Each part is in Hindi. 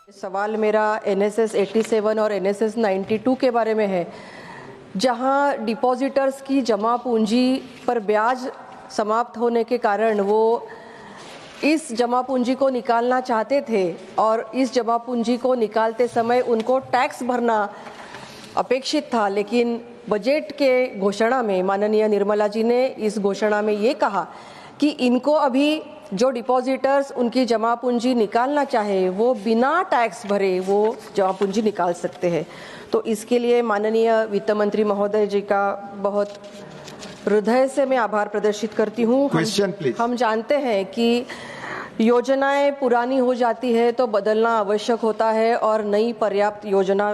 सवाल मेरा NSS 87 और NSS 92 के बारे में है, जहां डिपॉजिटर्स की जमा पूंजी पर ब्याज समाप्त होने के कारण वो इस जमा पूंजी को निकालना चाहते थे और इस जमा पूंजी को निकालते समय उनको टैक्स भरना अपेक्षित था, लेकिन बजट के घोषणा में माननीय निर्मला जी ने इस घोषणा में ये कहा कि इनको अभी जो डिपॉजिटर्स उनकी जमा पूंजी निकालना चाहे वो बिना टैक्स भरे वो जमा पूंजी निकाल सकते हैं। तो इसके लिए माननीय वित्त मंत्री महोदय जी का बहुत हृदय से मैं आभार प्रदर्शित करती हूँ। हम जानते हैं कि योजनाएं पुरानी हो जाती है तो बदलना आवश्यक होता है और नई पर्याप्त योजना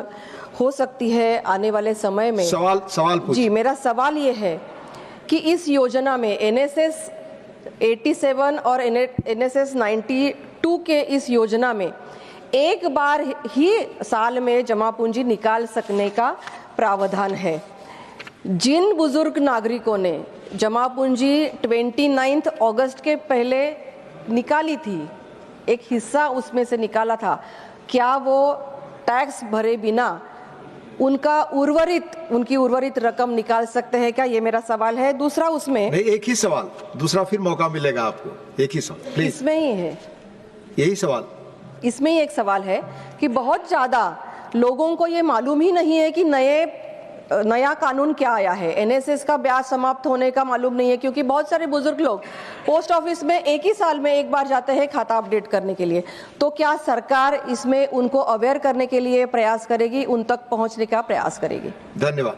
हो सकती है आने वाले समय में। सवाल जी, मेरा सवाल ये है कि इस योजना में NSS 87 और NSS 92 के इस योजना में एक बार ही साल में जमा पूंजी निकाल सकने का प्रावधान है। जिन बुजुर्ग नागरिकों ने जमा पूंजी 29 अगस्त के पहले निकाली थी, एक हिस्सा उसमें से निकाला था, क्या वो टैक्स भरे बिना उनकी उर्वरित रकम निकाल सकते हैं क्या? ये मेरा सवाल है। दूसरा, उसमें नहीं, एक ही सवाल, दूसरा फिर मौका मिलेगा आपको। एक ही सवाल प्लीज। इसमें ही है, यही सवाल, इसमें ही एक सवाल है कि बहुत ज्यादा लोगों को ये मालूम ही नहीं है कि नया कानून क्या आया है। NSS का ब्याज समाप्त होने का मालूम नहीं है, क्योंकि बहुत सारे बुजुर्ग लोग पोस्ट ऑफिस में एक ही साल में एक बार जाते हैं खाता अपडेट करने के लिए। तो क्या सरकार इसमें उनको अवेयर करने के लिए प्रयास करेगी, उन तक पहुंचने का प्रयास करेगी? धन्यवाद।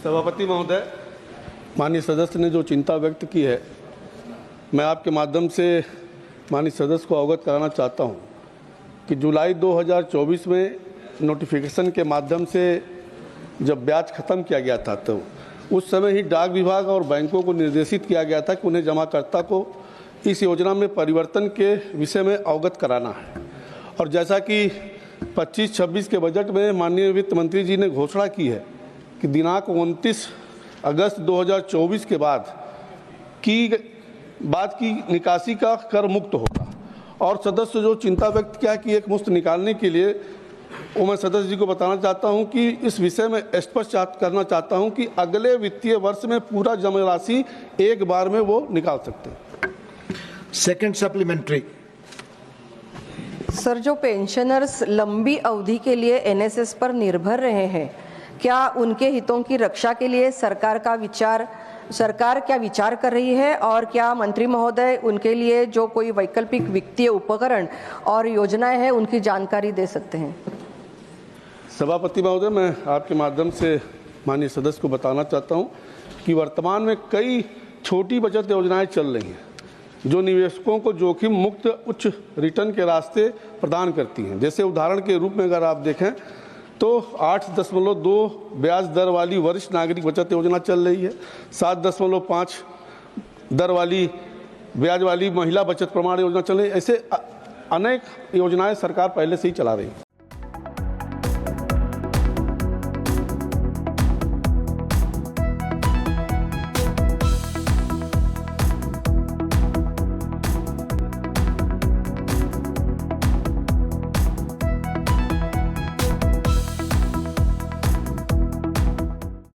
सभापति महोदय, माननीय सदस्य ने जो चिंता व्यक्त की है, मैं आपके माध्यम से माननीय सदस्य को अवगत कराना चाहता हूँ कि जुलाई 2024 में नोटिफिकेशन के माध्यम से जब ब्याज खत्म किया गया था तो उस समय ही डाक विभाग और बैंकों को निर्देशित किया गया था कि उन्हें जमाकर्ता को इस योजना में परिवर्तन के विषय में अवगत कराना है। और जैसा कि 25-26 के बजट में माननीय वित्त मंत्री जी ने घोषणा की है कि दिनांक 29 अगस्त 2024 के बाद की निकासी का कर मुक्त होगा। और सदस्य जो चिंता व्यक्त किया कि एक मुश्त निकालने के लिए, वो मैं सदस्य जी को बताना चाहता हूं कि इस विषय में स्पष्ट करना चाहता हूं कि अगले वित्तीय वर्ष में पूरा जमा राशि एक बार में वो निकाल सकते हैं। Second supplementary. सर, जो पेंशनर्स लंबी अवधि के लिए NSS पर निर्भर रहे हैं, क्या उनके हितों की रक्षा के लिए सरकार क्या विचार कर रही है, और क्या मंत्री महोदय उनके लिए जो कोई वैकल्पिक वित्तीय उपकरण और योजनाएं हैं उनकी जानकारी दे सकते हैं? सभापति महोदय, मैं आपके माध्यम से माननीय सदस्य को बताना चाहता हूं कि वर्तमान में कई छोटी बचत योजनाएं चल रही हैं जो निवेशकों को जोखिम मुक्त उच्च रिटर्न के रास्ते प्रदान करती हैं। जैसे उदाहरण के रूप में अगर आप देखें तो 8.2 ब्याज दर वाली वरिष्ठ नागरिक बचत योजना चल रही है, 7.5 दर वाली ब्याज वाली महिला बचत प्रमाण योजना चल रही है। ऐसे अनेक योजनाएं सरकार पहले से ही चला रही है।